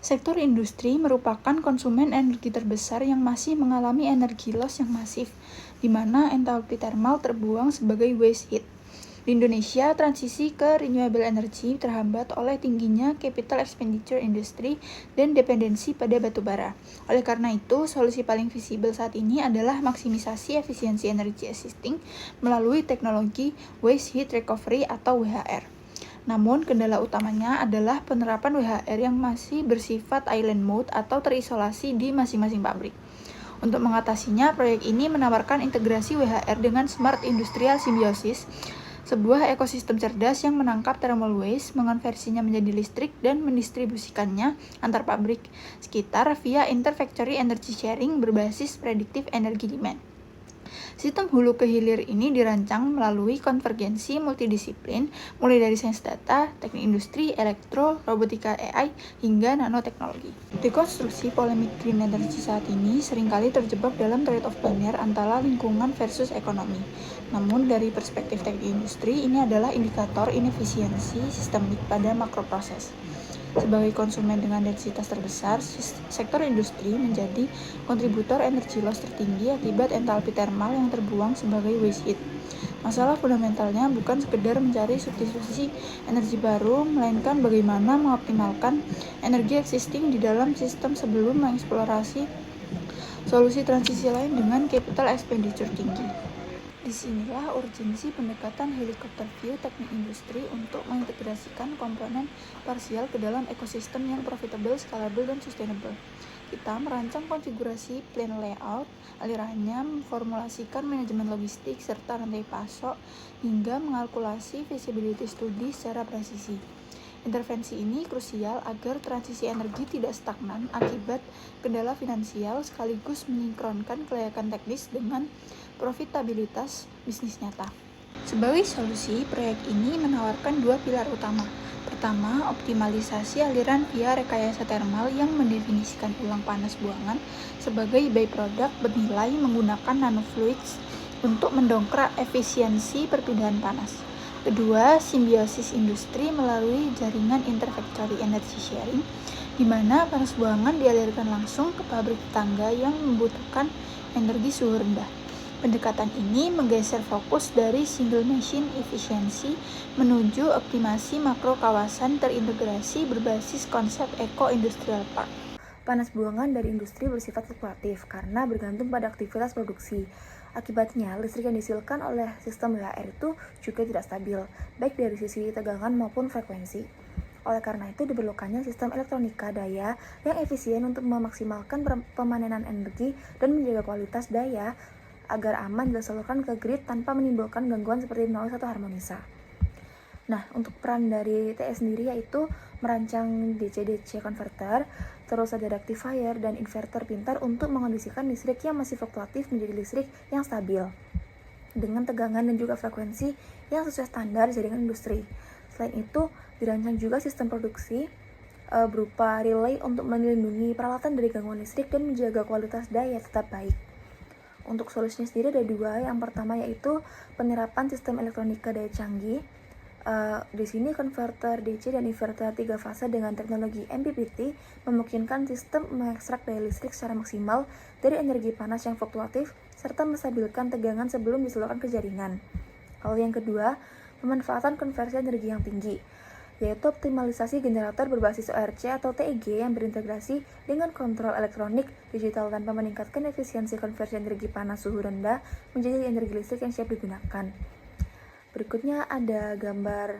Sektor industri merupakan konsumen energi terbesar yang masih mengalami energi loss yang masif, di mana entalpi thermal terbuang sebagai waste heat. Di Indonesia, transisi ke renewable energy terhambat oleh tingginya capital expenditure industri dan dependensi pada batu bara. Oleh karena itu, solusi paling visible saat ini adalah maksimisasi efisiensi energi existing melalui teknologi waste heat recovery atau WHR. Namun, kendala utamanya adalah penerapan WHR yang masih bersifat island mode atau terisolasi di masing-masing pabrik. Untuk mengatasinya, proyek ini menawarkan integrasi WHR dengan Smart Industrial Symbiosis, sebuah ekosistem cerdas yang menangkap thermal waste, mengonversinya menjadi listrik, dan mendistribusikannya antar pabrik sekitar via interfactory energy sharing berbasis predictive energy demand. Sistem hulu ke hilir ini dirancang melalui konvergensi multidisiplin, mulai dari sains data, teknik industri, elektro, robotika AI, hingga nanoteknologi. Dekonstruksi polemik green energy saat ini seringkali terjebak dalam trade-off biner antara lingkungan versus ekonomi. Namun, dari perspektif teknik industri, ini adalah indikator inefisiensi sistemik pada makroproses. Sebagai konsumen dengan densitas terbesar, sektor industri menjadi kontributor energi loss tertinggi akibat entalpi thermal yang terbuang sebagai waste heat. Masalah fundamentalnya bukan sekedar mencari substitusi energi baru, melainkan bagaimana mengoptimalkan energi existing di dalam sistem sebelum mengeksplorasi solusi transisi lain dengan capital expenditure tinggi. Disinilah urgensi pendekatan helikopter view teknik industri untuk mengintegrasikan komponen parsial ke dalam ekosistem yang profitable, scalable, dan sustainable. Kita merancang konfigurasi plan layout, alirannya, memformulasikan manajemen logistik, serta rantai pasok, hingga mengalkulasi feasibility study secara presisi. Intervensi ini krusial agar transisi energi tidak stagnan akibat kendala finansial, sekaligus mensinkronkan kelayakan teknis dengan profitabilitas bisnis nyata. Sebagai solusi, proyek ini menawarkan dua pilar utama. Pertama, optimalisasi aliran via rekayasa thermal yang mendefinisikan ulang panas buangan sebagai byproduct bernilai menggunakan nanofluids untuk mendongkrak efisiensi perpindahan panas. Kedua, simbiosis industri melalui jaringan interfactory energy sharing, di mana panas buangan dialirkan langsung ke pabrik tetangga yang membutuhkan energi suhu rendah. Pendekatan ini menggeser fokus dari single machine efisiensi menuju optimasi makro kawasan terintegrasi berbasis konsep eco-industrial park. Panas buangan dari industri bersifat fluktuatif karena bergantung pada aktivitas produksi. Akibatnya, listrik yang dihasilkan oleh sistem WHR itu juga tidak stabil, baik dari sisi tegangan maupun frekuensi. Oleh karena itu, diperlukannya sistem elektronika daya yang efisien untuk memaksimalkan pemanenan energi dan menjaga kualitas daya agar aman disalurkan ke grid tanpa menimbulkan gangguan seperti noise atau harmonisa. Nah, untuk peran dari TS sendiri yaitu merancang DC-DC converter, terus ada rectifier dan inverter pintar untuk mengondisikan listrik yang masih fluktuatif menjadi listrik yang stabil dengan tegangan dan juga frekuensi yang sesuai standar jaringan industri. Selain itu, dirancang juga sistem produksi berupa relay untuk melindungi peralatan dari gangguan listrik dan menjaga kualitas daya tetap baik. Untuk solusinya sendiri ada dua. Yang pertama yaitu penerapan sistem elektronika daya canggih. Di sini konverter DC dan inverter 3 fase dengan teknologi MPPT memungkinkan sistem mengekstrak daya listrik secara maksimal dari energi panas yang fluktuatif serta menstabilkan tegangan sebelum disalurkan ke jaringan. Lalu yang kedua, pemanfaatan konversi energi yang tinggi, yaitu optimalisasi generator berbasis ORC atau TEG yang berintegrasi dengan kontrol elektronik digital tanpa meningkatkan efisiensi konversi energi panas suhu rendah menjadi energi listrik yang siap digunakan. Berikutnya ada gambar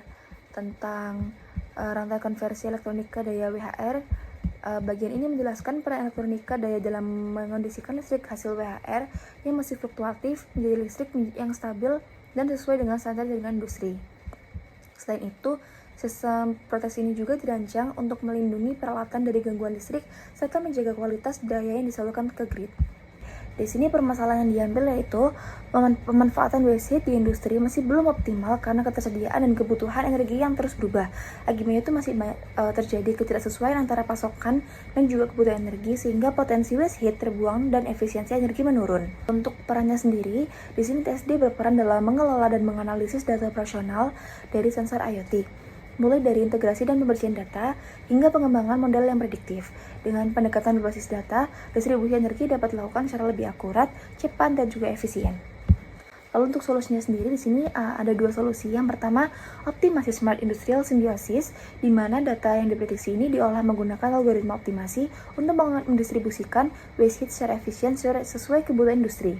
tentang rantai konversi elektronika daya WHR. Bagian ini menjelaskan peran elektronika daya dalam mengondisikan listrik hasil WHR yang masih fluktuatif menjadi listrik yang stabil dan sesuai dengan standar jaringan industri. Selain itu, sistem proteksi ini juga dirancang untuk melindungi peralatan dari gangguan listrik serta menjaga kualitas daya yang disalurkan ke grid. Di sini permasalahan yang diambil yaitu pemanfaatan waste heat di industri masih belum optimal karena ketersediaan dan kebutuhan energi yang terus berubah. Akibatnya itu masih terjadi ketidaksesuaian antara pasokan dan juga kebutuhan energi sehingga potensi waste heat terbuang dan efisiensi energi menurun. Untuk perannya sendiri, di sini TSD berperan dalam mengelola dan menganalisis data operasional dari sensor IoT. mulai dari integrasi dan pembersihan data hingga pengembangan model yang prediktif. Dengan pendekatan berbasis data, distribusi energi dapat dilakukan secara lebih akurat, cepat, dan juga efisien. Lalu untuk solusinya sendiri di sini ada dua solusi. Yang pertama, optimasi Smart Industrial Symbiosis, di mana data yang diprediksi ini diolah menggunakan algoritma optimasi untuk mendistribusikan waste heat secara efisien sesuai kebutuhan industri.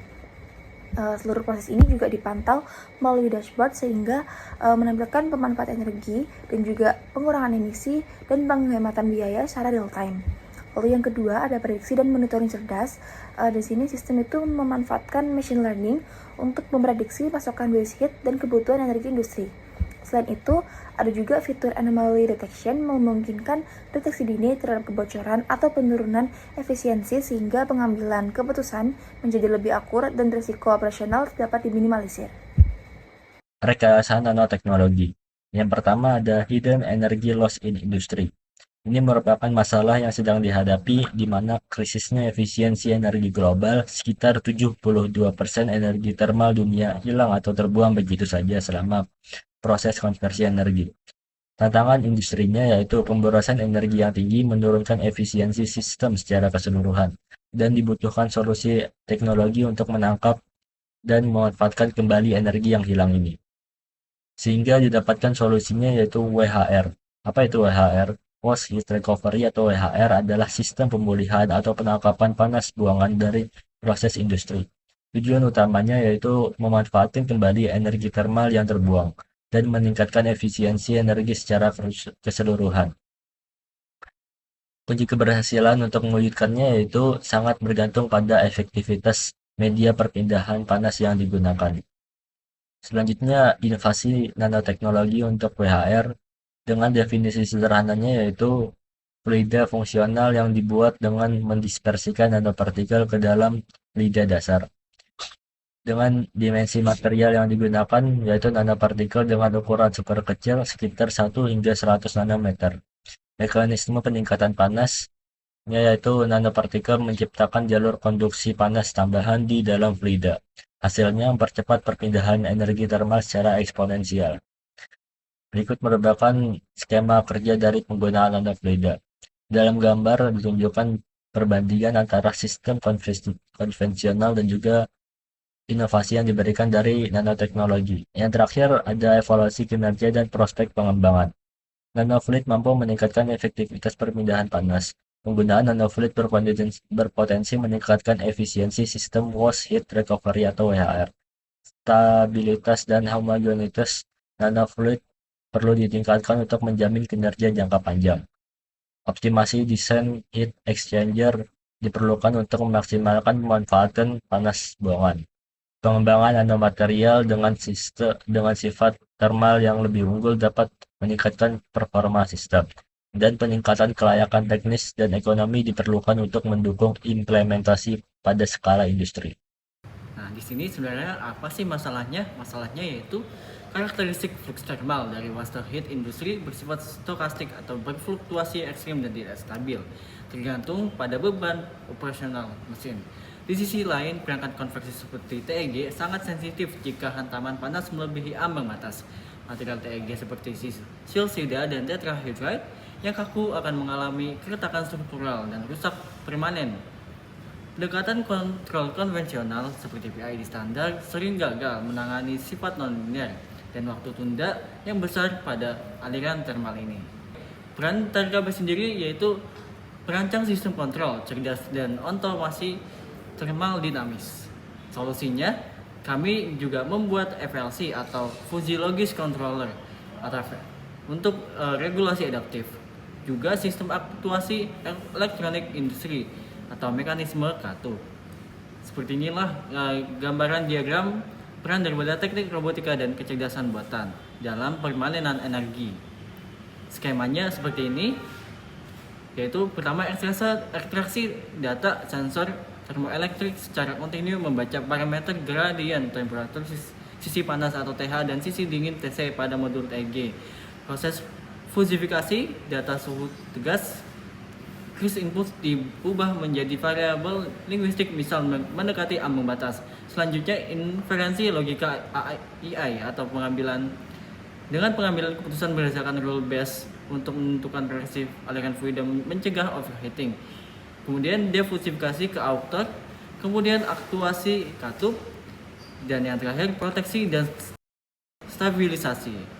Seluruh proses ini juga dipantau melalui dashboard sehingga menampilkan pemanfaatan energi dan juga pengurangan emisi dan penghematan biaya secara real time. Lalu yang kedua ada prediksi dan monitoring cerdas. Di sini sistem itu memanfaatkan machine learning untuk memprediksi pasokan waste heat dan kebutuhan energi industri. Selain itu, ada juga fitur anomaly detection memungkinkan deteksi dini terhadap kebocoran atau penurunan efisiensi sehingga pengambilan keputusan menjadi lebih akurat dan risiko operasional dapat diminimalisir. Rekayasa nanoteknologi. Yang pertama ada hidden energy loss in industry. Ini merupakan masalah yang sedang dihadapi di mana krisisnya efisiensi energi global, sekitar 72% energi termal dunia hilang atau terbuang begitu saja selama proses konversi energi. Tantangan industrinya yaitu pemborosan energi yang tinggi menurunkan efisiensi sistem secara keseluruhan, dan dibutuhkan solusi teknologi untuk menangkap dan memanfaatkan kembali energi yang hilang ini. Sehingga didapatkan solusinya yaitu WHR. Apa itu WHR? Waste Heat Recovery atau WHR adalah sistem pemulihan atau penangkapan panas buangan dari proses industri. Tujuan utamanya yaitu memanfaatkan kembali energi termal yang terbuang dan meningkatkan efisiensi energi secara keseluruhan. Kunci keberhasilan untuk mewujudkannya yaitu sangat bergantung pada efektivitas media perpindahan panas yang digunakan. Selanjutnya, inovasi nanoteknologi untuk WHR dengan definisi sederhananya yaitu fluida fungsional yang dibuat dengan mendispersikan nanopartikel ke dalam fluida dasar. Dengan dimensi material yang digunakan yaitu nanopartikel dengan ukuran super kecil sekitar 1 hingga 100 nanometer. Mekanisme peningkatan panas yaitu nanopartikel menciptakan jalur konduksi panas tambahan di dalam fluida. Hasilnya mempercepat perpindahan energi termal secara eksponensial. Berikut merupakan skema kerja dari penggunaan nanofluida. Dalam gambar ditunjukkan perbandingan antara sistem konvensional dan juga inovasi yang diberikan dari nanoteknologi. Yang terakhir ada evaluasi kinerja dan prospek pengembangan. Nanofluid mampu meningkatkan efektivitas perpindahan panas. Penggunaan nanofluid berpotensi meningkatkan efisiensi sistem waste heat recovery atau WHR. Stabilitas dan homogenitas nanofluid perlu ditingkatkan untuk menjamin kinerja jangka panjang. Optimasi desain heat exchanger diperlukan untuk memaksimalkan pemanfaatan panas buangan. Pengembangan nanomaterial dengan sifat thermal yang lebih unggul dapat meningkatkan performa sistem, dan peningkatan kelayakan teknis dan ekonomi diperlukan untuk mendukung implementasi pada skala industri. Nah, di sini sebenarnya apa sih masalahnya? Masalahnya yaitu karakteristik flux thermal dari waste heat industri bersifat stokastik atau berfluktuasi ekstrim dan tidak stabil, tergantung pada beban operasional mesin. Di sisi lain, perangkat konveksi seperti TEG sangat sensitif jika hantaman panas melebihi ambang batas. Material TEG seperti silsida dan tetrahydride yang kaku akan mengalami keretakan struktural dan rusak permanen. Pendekatan kontrol konvensional seperti PID standar sering gagal menangani sifat non-linear dan waktu tunda yang besar pada aliran termal ini. Peran TKB sendiri yaitu perancang sistem kontrol cerdas dan otomasi termal dinamis. Solusinya, kami juga membuat FLC atau Physiologist Controller atau untuk regulasi adaptif. Juga sistem aktuasi elektronik industri atau mekanisme K2. Seperti inilah gambaran diagram peran daripada teknik robotika dan kecerdasan buatan dalam permanenan energi. Skemanya seperti ini, yaitu pertama ekstraksi data sensor termoelektrik secara kontinu membaca parameter gradien temperatur sisi panas atau TH dan sisi dingin TC pada modul TG. Proses fusifikasi data suhu tegas kris input diubah menjadi variabel linguistik misal mendekati ambang batas. Selanjutnya inferensi logika AI atau pengambilan Dengan pengambilan keputusan berdasarkan rule base untuk menentukan reaksif aliran fluid dan mencegah overheating. Kemudian defusifikasi ke outer, kemudian aktuasi katup, dan yang terakhir proteksi dan stabilisasi.